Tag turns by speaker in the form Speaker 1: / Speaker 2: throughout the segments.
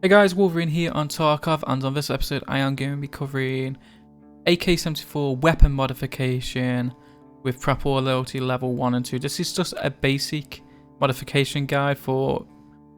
Speaker 1: Hey guys, Wolverine here on Tarkov, and on this episode I am going to be covering AK-74 weapon modification with Prapor loyalty level 1 and 2. This is just a basic modification guide for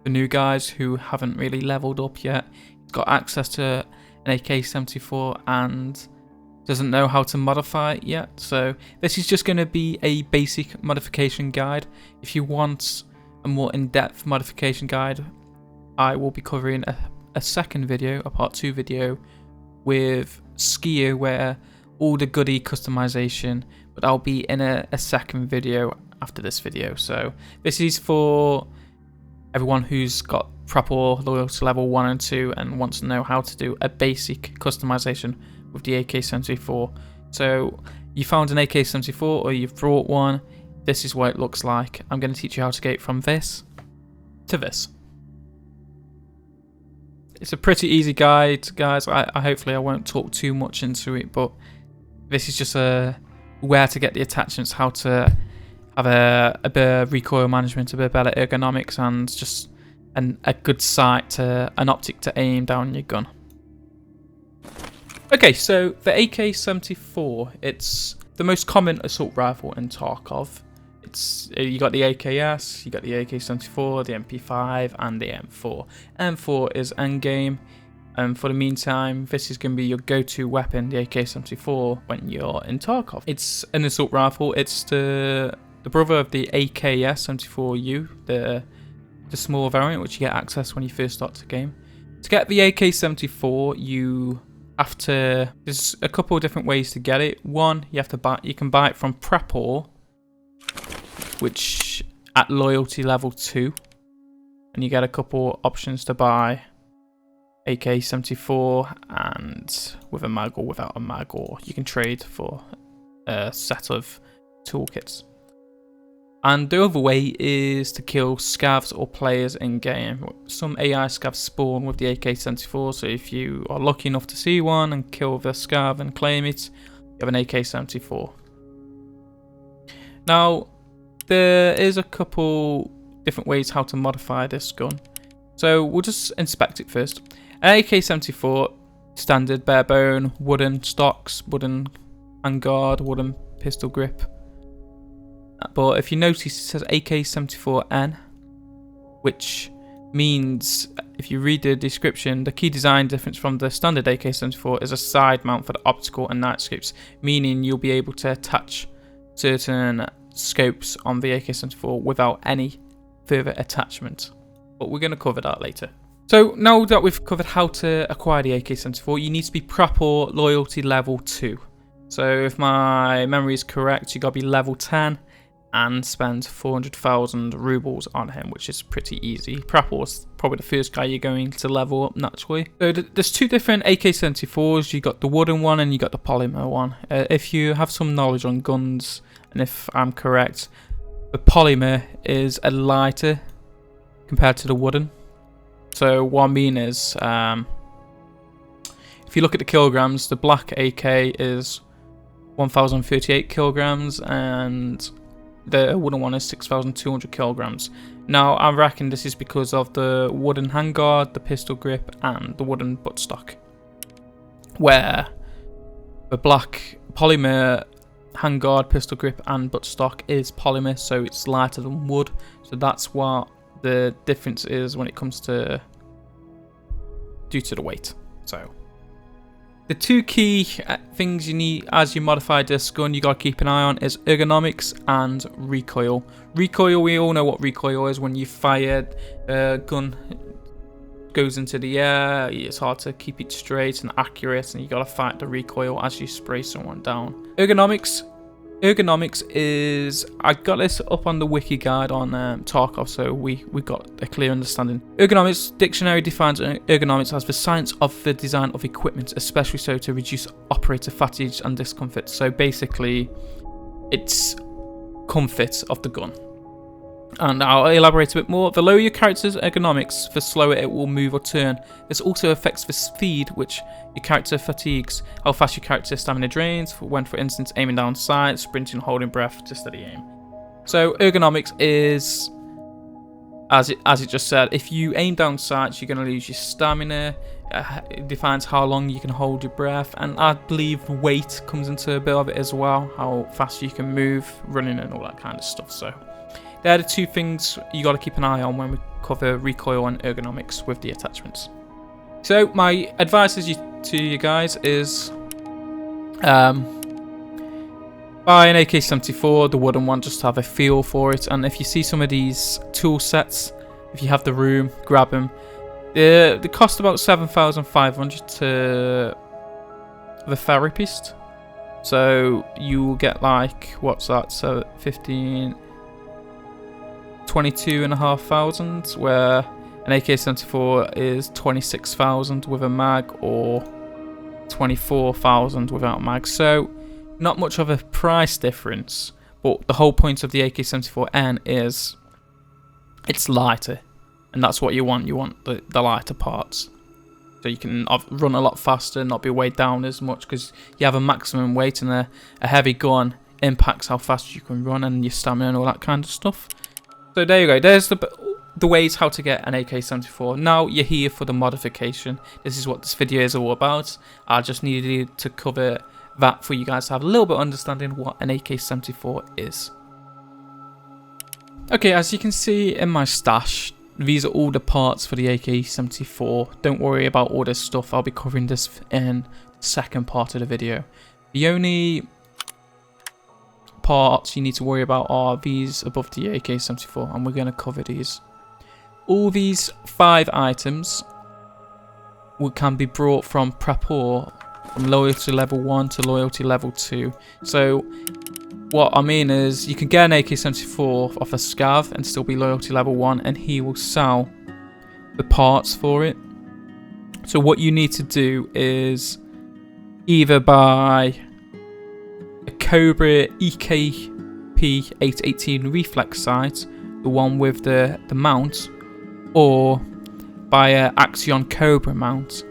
Speaker 1: the new guys who haven't really leveled up yet. Got access to an AK-74 and doesn't know how to modify it yet. So this is just going to be a basic modification guide. If you want a more in-depth modification guide, I will be covering a second video, a part 2 video with Skier, where all the goodie customization, but I'll be in a second video after this video. So this is for everyone who's got Prapor loyalty level 1 and 2 and wants to know how to do a basic customization with the AK-74. So you found an AK-74 or you've brought one, this is what it looks like. I'm going to teach you how to get from this to this. It's a pretty easy guide, guys. Hopefully I won't talk too much into it, but this is just where to get the attachments, how to have a bit of recoil management, a bit better ergonomics, and just a good sight to an optic to aim down your gun. Okay, so the AK-74, it's the most common assault rifle in Tarkov. You got the AKS, you got the AK-74, the MP5, and the M4. M4 is endgame, and for the meantime, this is going to be your go-to weapon, the AK-74, when you're in Tarkov. It's an assault rifle. It's the brother of the AKS-74U, the small variant, which you get access when you first start the game. To get the AK-74, you have to. There's a couple of different ways to get it. One, you can buy it from Prapor, which at loyalty level 2, and you get a couple options to buy AK-74 and with a mag or without a mag, or you can trade for a set of toolkits. And the other way is to kill scavs or players in game. Some AI scavs spawn with the AK-74, so if you are lucky enough to see one and kill the scav and claim it, you have an AK-74. Now, there is a couple different ways how to modify this gun. So we'll just inspect it first. An AK-74, standard bare bone, wooden stocks, wooden handguard, wooden pistol grip. But if you notice, it says AK-74N, which means, if you read the description, the key design difference from the standard AK-74 is a side mount for the optical and night scopes, meaning you'll be able to attach certain scopes on the AK-74 without any further attachment, but we're going to cover that later. So now that we've covered how to acquire the AK-74, you need to be Prapor loyalty level 2. So if my memory is correct, you got to be level 10 and spend 400,000 rubles on him, which is pretty easy. Prapor's probably the first guy you're going to level up naturally. So there's two different AK-74s. You got the wooden one and you got the polymer one. If you have some knowledge on guns, and if I'm correct, the polymer is a lighter compared to the wooden. So what I mean is, if you look at the kilograms, the black AK is 1,038 kilograms and the wooden one is 6,200 kilograms. Now I reckon this is because of the wooden handguard, the pistol grip, and the wooden buttstock, where the black polymer handguard, pistol grip, and buttstock is polymer, so it's lighter than wood. So that's what the difference is when it comes to due to the weight. So the two key things you need as you modify this gun, you gotta keep an eye on, is ergonomics and recoil. Recoil, we all know what recoil is. When you fire, gun goes into the air, it's hard to keep it straight and accurate, and you gotta fight the recoil as you spray someone down. Ergonomics is, I got this up on the wiki guide on Tarkov, so we got a clear understanding. Ergonomics dictionary defines ergonomics as the science of the design of equipment, especially so to reduce operator fatigue and discomfort. So basically, it's comfort of the gun. And I'll elaborate a bit more. The lower your character's ergonomics, the slower it will move or turn. This also affects the speed which your character fatigues, how fast your character's stamina drains, when, for instance, aiming down sights, sprinting, holding breath to steady aim. So ergonomics is as it just said, if you aim down sights, you're going to lose your stamina. It defines how long you can hold your breath, and I believe weight comes into a bit of it as well, how fast you can move, running and all that kind of stuff. So they're the two things you got to keep an eye on when we cover recoil and ergonomics with the attachments. So my advice to you guys is buy an AK-74, the wooden one, just to have a feel for it. And if you see some of these tool sets, if you have the room, grab them. They cost about 7,500 to the therapist. So you will get like, what's that? So 22,500, where an AK-74 is 26,000 with a mag, or 24,000 without mag. So not much of a price difference, but the whole point of the AK-74N is it's lighter, and that's what you want. You want the lighter parts, so you can run a lot faster, not be weighed down as much, because you have a maximum weight, and a heavy gun impacts how fast you can run and your stamina and all that kind of stuff. So there you go. There's the ways how to get an AK-74. Now you're here for the modification. This is what this video is all about. I just needed to cover that for you guys to have a little bit of understanding what an AK-74 is. Okay, as you can see in my stash, these are all the parts for the AK-74. Don't worry about all this stuff, I'll be covering this in the second part of the video. The only parts you need to worry about are these above the AK-74, and we're going to cover these. All these 5 items can be brought from Prapor, from loyalty level 1 to loyalty level 2. So what I mean is, you can get an AK-74 off a scav and still be loyalty level 1, and he will sell the parts for it. So what you need to do is either buy a Cobra EKP-818 Reflex sight, the one with the mount, or buy a Axion Cobra mount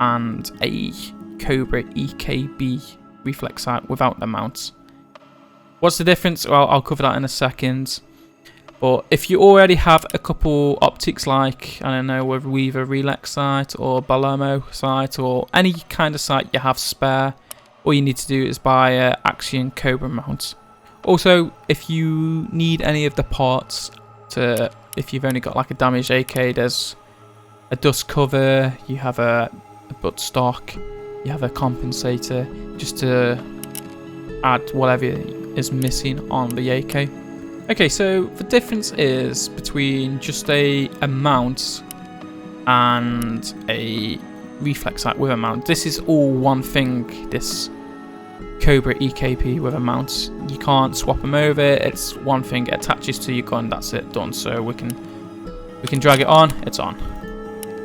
Speaker 1: and a Cobra EKB Reflex sight without the mounts. What's the difference? Well, I'll cover that in a second. But if you already have a couple optics, like, I don't know, with Weaver Reflex sight or Balamo sight or any kind of sight you have spare, all you need to do is buy a Axion Cobra mount. Also, if you need any of the parts to, if you've only got like a damaged AK, there's a dust cover, you have a buttstock, you have a compensator, just to add whatever is missing on the AK. Okay, so the difference is between just a mount and a reflex sight with a mount. This is all one thing, this Cobra EKP with a mount. You can't swap them over, it's one thing, it attaches to your gun, that's it, done. So we can drag it on, it's on.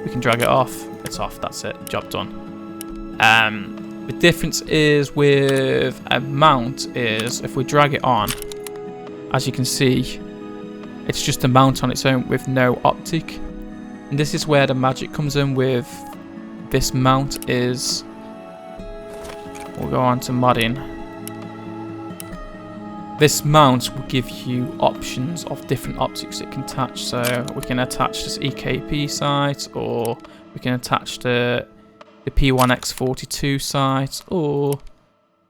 Speaker 1: We can drag it off, it's off, that's it, job done. The difference is with a mount is, if we drag it on, as you can see, it's just a mount on its own with no optic. And this is where the magic comes in with this mount is, we'll go on to modding. This mount will give you options of different optics it can attach. So we can attach this EKP sight, or we can attach the P1X42 sight, or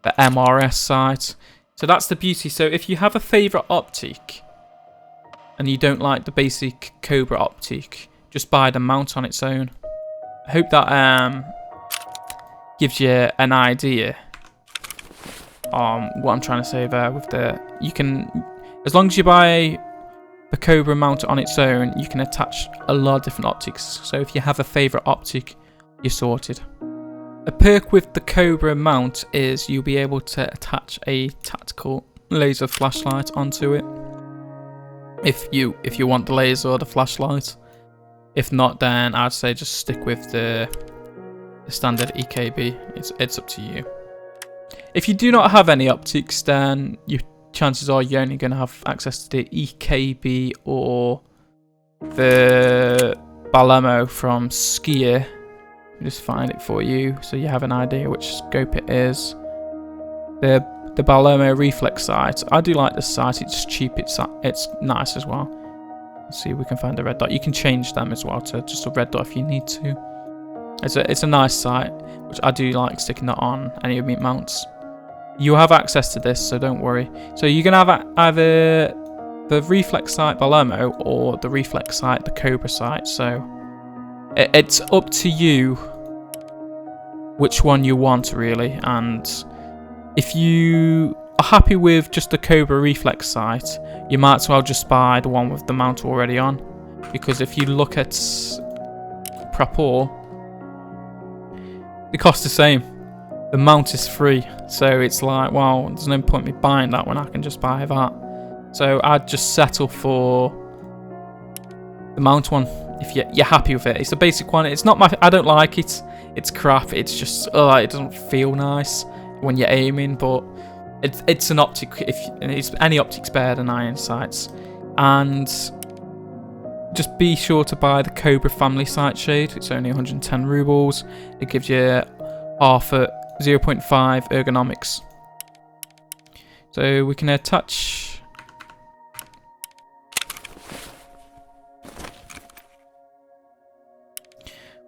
Speaker 1: the MRS sight. So that's the beauty. So if you have a favourite optic and you don't like the basic Cobra optic, just buy the mount on its own. I hope that gives you an idea on what I'm trying to say there. With the, you can, as long as you buy the Cobra mount on its own, you can attach a lot of different optics. So if you have a favourite optic, you're sorted. A perk with the Cobra mount is you'll be able to attach a tactical laser flashlight onto it. If you want the laser or the flashlight. If not, then I'd say just stick with the standard EKB. It's up to you. If you do not have any optics, then chances are you're only going to have access to the EKB or the Balamo from Skier. Just find it for you so you have an idea which scope it is. The Balamo Reflex sight. I do like this sight. It's cheap. It's nice as well. Let's see if we can find a red dot. You can change them as well to just a red dot if you need to. It's a nice sight, which I do like sticking that on any of my mounts. You have access to this, so don't worry. So you're going to have either the Reflex sight Palermo or the Reflex sight, the Cobra sight. So it's up to you which one you want, really. And if you are happy with just the Cobra Reflex sight, you might as well just buy the one with the mount already on. Because if you look at Prapor, they cost the same. The mount is free, so it's like, well, there's no point me buying that when I can just buy that. So I'd just settle for the mount one if you're happy with it. It's a basic one. It's not I don't like it. It's crap. It's just, it doesn't feel nice when you're aiming. But it's an optic. Any optic's better than iron sights. And just be sure to buy the Cobra family sight shade. It's only 110 rubles. It gives you half at 0.5 ergonomics. So we can attach.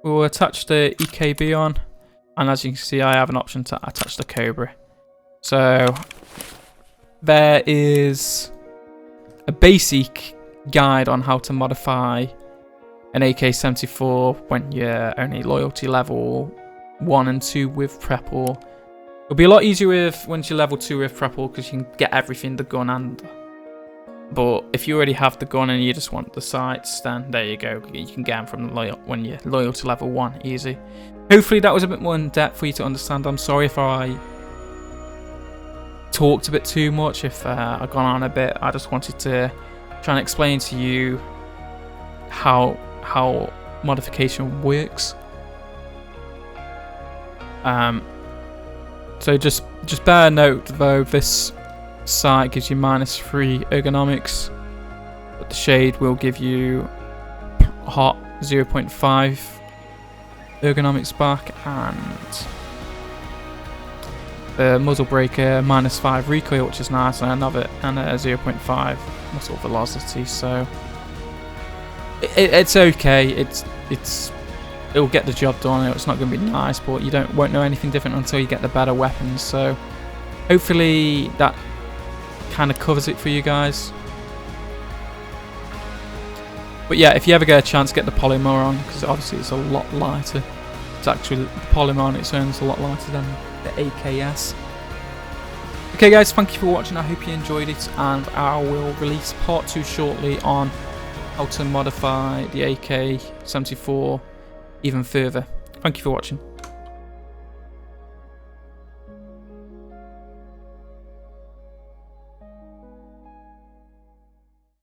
Speaker 1: We will attach the EKB on, and as you can see, I have an option to attach the Cobra. So there is a basic guide on how to modify an AK-74 when you're only loyalty level 1 and 2 with Prapor. It'll be a lot easier once you're level 2 with Prapor because you can get everything, the gun but if you already have the gun and you just want the sights, then there you go. You can get them from when you're loyal to level 1, easy. Hopefully that was a bit more in depth for you to understand. I'm sorry if I talked a bit too much, if I've gone on a bit. I just wanted to try and explain to you how modification works. So just bear note though, this sight gives you -3 ergonomics, but the shade will give you hot 0.5 ergonomics back, and the muzzle breaker -5 recoil, which is nice, and a 0.5 muzzle velocity. So it's okay. It'll get the job done. It's not going to be nice, but you won't know anything different until you get the better weapons. So hopefully that kind of covers it for you guys. But yeah, if you ever get a chance, get the polymer on, because obviously it's a lot lighter. It's actually, the polymer on its own is a lot lighter than the AKS. Okay guys, thank you for watching. I hope you enjoyed it, and I will release part 2 shortly on how to modify the AK-74 even further. Thank you for watching.